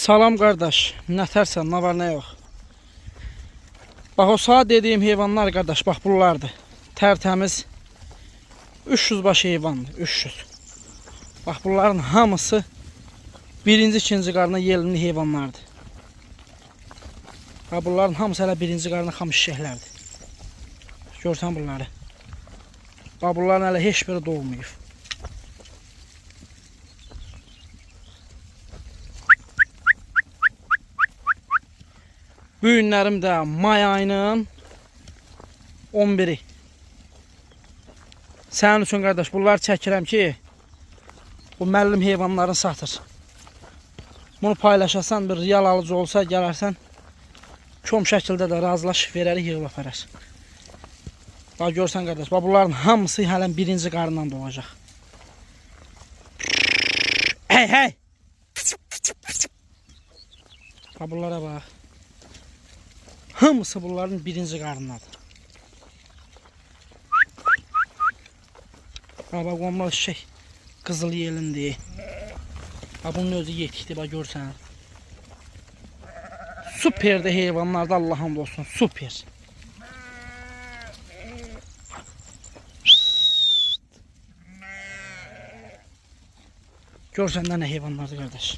Salam qardaş, nə tərsən, nə var, nə yox. Bax o sağ dediyim heyvanlar qardaş, bax bunlardır. Tərtəmiz 300 baş heyvandır, 300. Bax bunların hamısı birinci, ikinci qarına yelimli heyvanlardır. Bax bunların hamısı hələ birinci qarına xam şişəklərdir. Görsən bunları. Bax bunların hələ heç biri doğmayıb. Bu günlərim də may ayının 11-i. Sənin üçün qardaş, bunları çəkirəm ki, bu müəllim heyvanların satır. Bunu paylaşasan, bir real alıcı olsa gələrsən, kom şəkildə də razılaşıb verərik, yığıb aparar. Bax görsən qardaş, bax bunların hamısı hələn birinci qarından doğacaq. Hey hey! Bax bunlara bax. Hamısı bunların birinci qarnındadır. Bax qonmaz şey qızıl yelindi. Bax bunun özü yetikdir, bax görsən. Süperdir heyvanlarda, Allah hamd olsun, süper. Görsən də nə heyvanlardır qardaş.